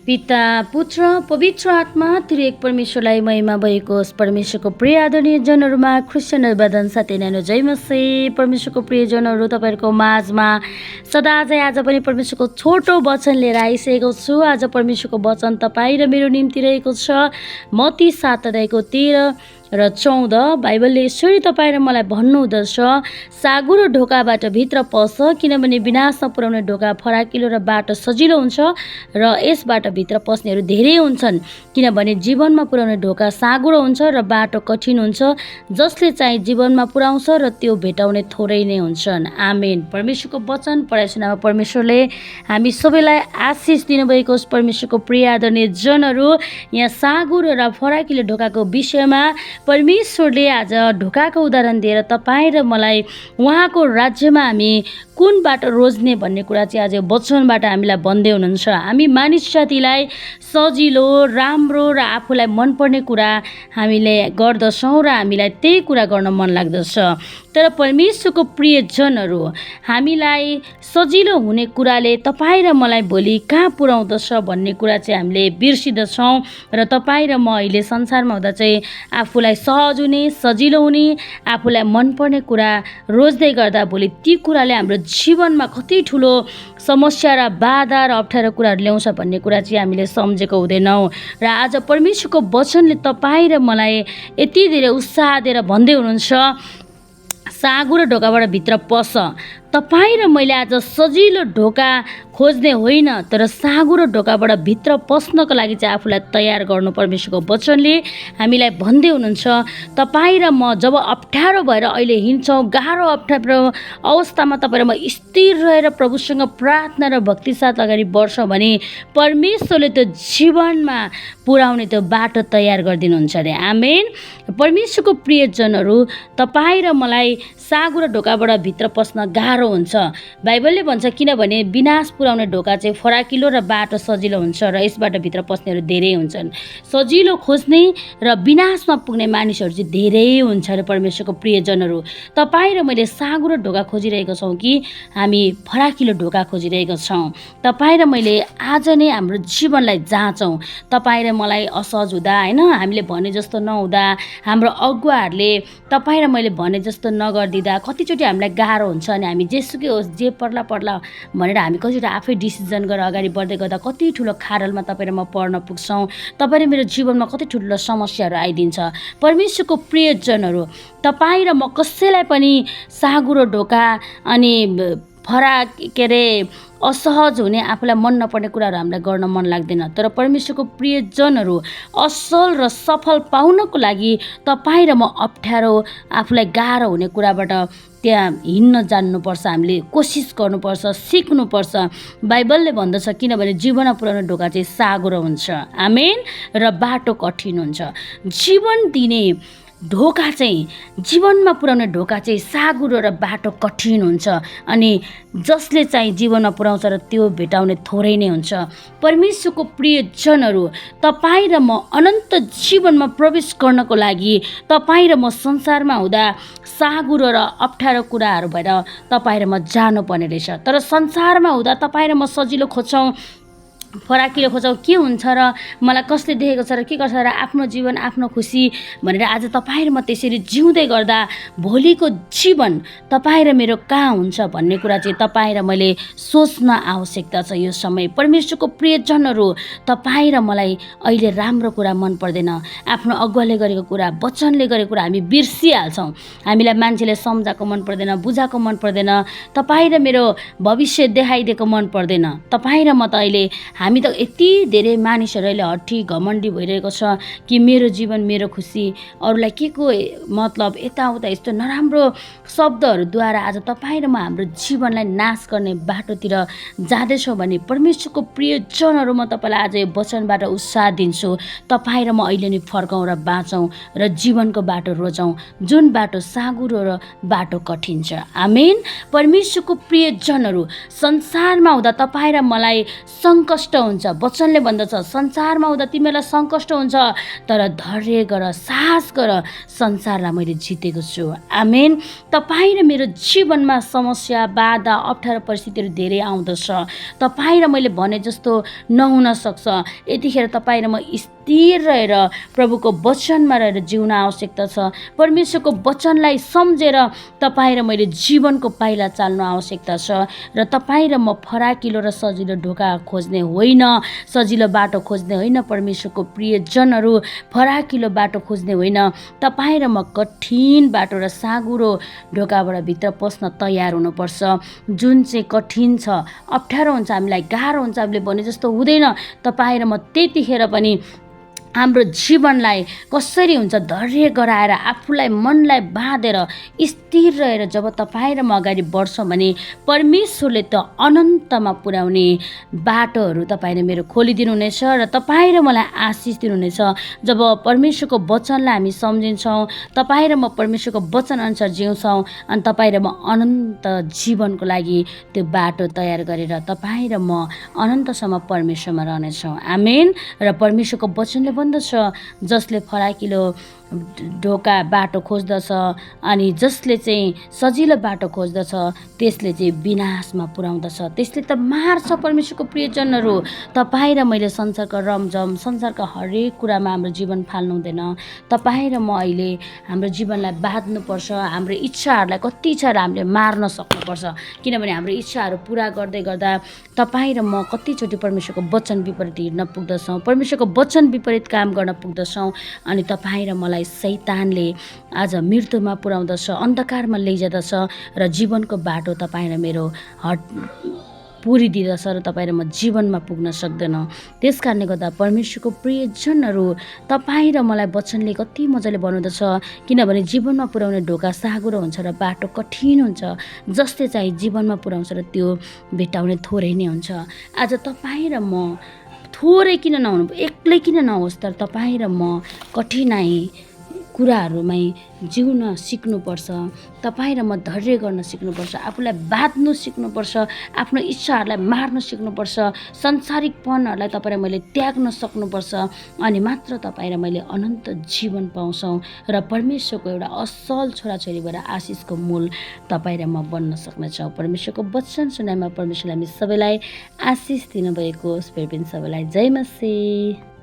पिता पुत्र पवित्र आत्मा त्रिएक परमेश्वरलाई महिमा भएको होस्। परमेश्वरको प्रिय आदरणीय जनहरूमा क्रिस्चियन अभिवादन साथै न्यानो जय मसीह। परमेश्वरको प्रियजनहरू तपाईँहरूको माझमा सदा आज पनि परमेश्वरको छोटो वचन लिएर आइसकेको छु। आज परमेश्वरको वचन तपाईँ र मेरो निम्ति रहेको छ मत्ती 7 अध्यायको 13 र 14। बाइबलले यसरी तपाईँ र मलाई भन्नुहुँदछ, साँगुरो ढोकाबाट भित्र पस, किनभने विनाशमा पुर्याउने ढोका फराकिलो र बाटो सजिलो हुन्छ र यसबाट भित्र पस्नेहरू धेरै हुन्छन्। किनभने जीवनमा पुर्याउने ढोका साँगुरो हुन्छ र बाटो कठिन हुन्छ, जसले चाहिँ जीवनमा पुर्याउँछ र त्यो भेटाउने थोरै नै हुन्छन्। आमेन। परमेश्वरको वचन पढाइ सुनामा परमेश्वरले हामी सबैलाई आशिष दिनुभएको होस्। परमेश्वरको प्रिय आदरणीय जनहरू, यहाँ साँगुरो र फराकिलो ढोकाको विषयमा परमेश्वरले आज ढोकाको उदाहरण दिएर तपाईँ र मलाई उहाँको राज्यमा हामी कुन बाटो रोज्ने भन्ने कुरा चाहिँ आज वचनबाट हामीलाई भन्दै हुनुहुन्छ। हामी मानिस जातिलाई सजिलो, राम्रो र आफूलाई मनपर्ने कुरा हामीले गर्दछौँ र हामीलाई त्यही कुरा गर्न मन लाग्दछ। तर परमेश्वरको प्रियजनहरू, हामीलाई सजिलो हुने कुराले तपाईँ र मलाई भोलि कहाँ पुर्याउँदछ भन्ने कुरा चाहिँ हामीले बिर्सिँदछौँ। र तपाईँ र म अहिले संसारमा हुँदा चाहिँ आफूलाई सहज हुने, सजिलो हुने, आफूलाई मनपर्ने कुरा रोज्दै गर्दा भोलि ती कुराले हाम्रो जीवनमा कति ठुलो समस्या र बाधा र अप्ठ्यारो कुराहरू ल्याउँछ भन्ने कुरा चाहिँ हामीले सम्झेको हुँदैनौँ। र आज परमेश्वरको वचनले तपाईँ र मलाई यति धेरै उत्साह दिएर भन्दै हुनुहुन्छ, साँगुरो ढोकाबाट भित्र पस। तपाईँ र मैले आज सजिलो ढोका खोज्ने होइन, तर साँगुरो ढोकाबाट भित्र पस्नको लागि चाहिँ आफूलाई तयार गर्नु परमेश्वरको वचनले हामीलाई भन्दै हुनुहुन्छ। तपाईँ र म जब अप्ठ्यारो भएर अहिले हिँड्छौँ, गाह्रो अप्ठ्यारो अवस्थामा तपाईँ र म स्थिर रहेर प्रभुसँग प्रार्थना र भक्ति साथ अगाडि बढ्छौँ भने परमेश्वरले त्यो जीवनमा पुर्याउने त्यो बाटो तयार गरिदिनुहुन्छ अरे। आमेन। परमेश्वरको प्रियजनहरू, तपाईँ र मलाई साँगुरो ढोकाबाट भित्र पस्न गाह्रो हुन्छ। बाइबलले भन्छ, किनभने विनाश पुर्याउने ढोका चाहिँ फराकिलो र बाटो सजिलो हुन्छ र यसबाट भित्र पस्नेहरू धेरै हुन्छन्। सजिलो खोज्ने र विनाशमा पुग्ने मानिसहरू चाहिँ धेरै हुन्छ अरे। परमेश्वरको प्रियजनहरू, तपाईँ र मैले साँगुरो ढोका खोजिरहेको छौँ कि हामी फराकिलो ढोका खोजिरहेको छौँ? तपाईँ र मैले आज नै हाम्रो जीवनलाई जाँचौँ। तपाईँ र मलाई असहज हुँदा, होइन, हामीले भने जस्तो नहुँदा, हाम्रो अगुवाहरूले तपाईँ र मैले भने जस्तो नगरिदिँदा कतिचोटि हामीलाई गाह्रो हुन्छ अनि हामी जेसुकै होस्, जे पर्ला भनेर हामी कतिचोटि आफै डिसिजन गरेर अगाडि बढ्दै गर्दा कति ठुलो खाडलमा तपाईँ र म पर्न पुग्छौँ। तपाईँ र मेरो जीवनमा कति ठुलो समस्याहरू आइदिन्छ। परमेश्वरको प्रियजनहरू, तपाईँ र म कसैलाई पनि साँगुरो ढोका अनि असहज हुने, आफूलाई मन नपर्ने कुराहरू हामीलाई गर्न मन लाग्दैन। तर परमेश्वरको प्रियजनहरू, असल र सफल पाउनको लागि तपाईँ र म अप्ठ्यारो, आफूलाई गाह्रो हुने कुराबाट त्यहाँ हिँड्न जान्नुपर्छ। हामीले कोसिस गर्नुपर्छ, सिक्नुपर्छ। बाइबलले भन्दछ, किनभने जीवनमा पुर्याउने ढोका चाहिँ साँगुरो हुन्छ, आमेन, र बाटो कठिन हुन्छ। जीवन दिने ढोका चाहिँ, जीवनमा पुर्याउने ढोका चाहिँ साँगुरो र बाटो कठिन हुन्छ, अनि जसले चाहिँ जीवनमा पुर्याउँछ र त्यो भेटाउने थोरै नै हुन्छ। परमेश्वरको प्रियजनहरू, तपाईँ र म अनन्त जीवनमा प्रवेश गर्नको लागि तपाईँ र म संसारमा हुँदा साँगुरो र अप्ठ्यारो कुराहरू भएर तपाईँ र म जानुपर्ने रहेछ। तर संसारमा हुँदा तपाईँ र म सजिलो खोज्छौँ, फराकिलो खोज्छौँ, के हुन्छ र, मलाई कसले देखेको छ र, के गर्छ र, आफ्नो जीवन आफ्नो खुसी भनेर आज तपाईँ र म त्यसरी जिउँदै गर्दा भोलिको जीवन तपाईँ र मेरो कहाँ हुन्छ भन्ने कुरा चाहिँ तपाईँ र मैले सोच्न आवश्यकता छ यो समय। परमेश्वरको प्रियजनहरू, तपाईँ र मलाई अहिले राम्रो कुरा मन पर्दैन, आफ्नो अगुवाले गरेको कुरा, वचनले गरेको कुरा हामी बिर्सिहाल्छौँ। हामीलाई मान्छेले सम्झाएको मन पर्दैन, बुझाएको मन पर्दैन, तपाईँ र मेरो भविष्य देखाइदिएको मन पर्दैन। तपाईँ र म त अहिले, हामी त यति धेरै मानिसहरू अहिले हट्ठी घमण्डी भइरहेको छ कि मेरो जीवन मेरो खुसी, अरूलाई के को मतलब, यताउता यस्तो नराम्रो शब्दहरूद्वारा आज तपाईँ र म हाम्रो जीवनलाई नाश गर्ने बाटोतिर जाँदैछौँ भने परमेश्वरको प्रियजनहरू, म तपाईँलाई आज यो वचनबाट उत्साह दिन्छु। तपाईँ र म अहिले नै फर्कौँ र बाँचौँ र जीवनको बाटो रोजौँ, जुन बाटो साँगुरो र बाटो कठिन छ। आमेन। परमेश्वरको प्रियजनहरू, संसारमा हुँदा तपाईँ र मलाई सङ्कष्ट हुन्छ। वचनले भन्दछ संसारमा हुँदा तिमीलाई सङ्कष्ट हुन्छ, तर धैर्य गर, साहस गर, संसारलाई मैले जितेको छु। आमेन। तपाईँ र मेरो जीवनमा समस्या, बाधा, अप्ठ्यारो परिस्थितिहरू धेरै आउँदछ। तपाईँ र मैले भने जस्तो नहुन सक्छ। यतिखेर तपाईँ र म स्थिर रहेर प्रभुको वचनमा रहेर जिउन आवश्यकता छ। परमेश्वरको वचनलाई सम्झेर तपाईँ र मैले जीवनको पाइला चाल्नु आवश्यकता छ। र तपाईँ र म फराकिलो र सजिलो ढोका खोज्ने होइन, सजिलो बाटो खोज्ने होइन। परमेश्वरको प्रियजनहरू, फराकिलो बाटो खोज्ने होइन। तपाईँ र म कठिन बाटो र साँघुरो ढोकाबाट भित्र पस्न तयार हुनुपर्छ। जुन चाहिँ कठिन छ, अप्ठ्यारो हुन्छ, हामीलाई गाह्रो हुन्छ, हामीले भने जस्तो हुँदैन। तपाईँ र म त्यतिखेर पनि हाम्रो जीवनलाई कसरी हुन्छ धैर्य गराएर, आफूलाई मनलाई बाँधेर स्थिर रहेर जब तपाईँ र म अगाडि बढ्छौँ भने परमेश्वरले त अनन्तमा पुर्याउने बाटोहरू तपाईँले मेरो खोलिदिनुहुनेछ र तपाईँ र मलाई आशिष दिनुहुनेछ। जब परमेश्वरको वचनलाई हामी सम्झिन्छौँ, तपाईँ र म परमेश्वरको वचन अनुसार जिउँछौँ, अनि तपाईँ र म अनन्त जीवनको लागि त्यो बाटो तयार गरेर तपाईँ र म अनन्तसम्म परमेश्वरमा रहनेछौँ। आमेन। र परमेश्वरको वचनले भन्दछ जसले फराकिलो ढोका बाटो खोज्दछ अनि जसले चाहिँ सजिलो बाटो खोज्दछ त्यसले चाहिँ विनाशमा पुर्याउँदछ, त्यसले त मार्छ। परमेश्वरको प्रियजनहरू, तपाईँ र मैले संसारको रमझम, संसारको हरेक कुरामा हाम्रो जीवन फाल्नु हुँदैन। तपाईँ र म अहिले हाम्रो जीवनलाई बाँध्नुपर्छ। हाम्रो इच्छाहरूलाई, कति इच्छाहरू हामीले मार्न सक्नुपर्छ, किनभने हाम्रो इच्छाहरू पुरा गर्दै गर्दा तपाईँ र म कतिचोटि परमेश्वरको वचन विपरीत हिँड्न पुग्दछौँ, परमेश्वरको वचन विपरीत काम गर्न पुग्दछौँ। अनि तपाईँ र मलाई शैतानले आज मृत्युमा पुर्याउँदछ, अन्धकारमा लैजाँदछ र जीवनको बाटो तपाईँ र मेरो पुरिदिँदछ र तपाईँ र म जीवनमा पुग्न सक्दैनौँ। त्यस कारणले गर्दा परमेश्वरको प्रियजनहरू, तपाईँ र मलाई वचनले कति मजाले बनाउँदछ, किनभने जीवनमा पुर्याउने ढोका साँघुरो हुन्छ र बाटो कठिन हुन्छ। जसले चाहिँ जीवनमा पुर्याउँछ र त्यो भेट्टाउने थोरै नै हुन्छ। आज तपाईँ र म थोरै किन नहुनु, एक्लै किन नहोस्, तर तपाईँ र म कठिनाइ कुराहरूमै जिउन सिक्नुपर्छ। तपाईँ र म धैर्य गर्न सिक्नुपर्छ, आफूलाई बाँध्नु सिक्नुपर्छ, आफ्नो इच्छाहरूलाई मार्न सिक्नुपर्छ, संसारिकपनहरूलाई तपाईँ र मैले त्याग्न सक्नुपर्छ। अनि मात्र तपाईँ र मैले अनन्त जीवन पाउँछौँ र परमेश्वरको एउटा असल छोराछोरी भएर आशिषको मूल तपाईँ र म बन्न सक्नेछौँ। परमेश्वरको वचन सुनाइमा परमेश्वरले हामी सबैलाई आशिष दिनुभएको होस्। फेरि पनि सबैलाई जय मसीह।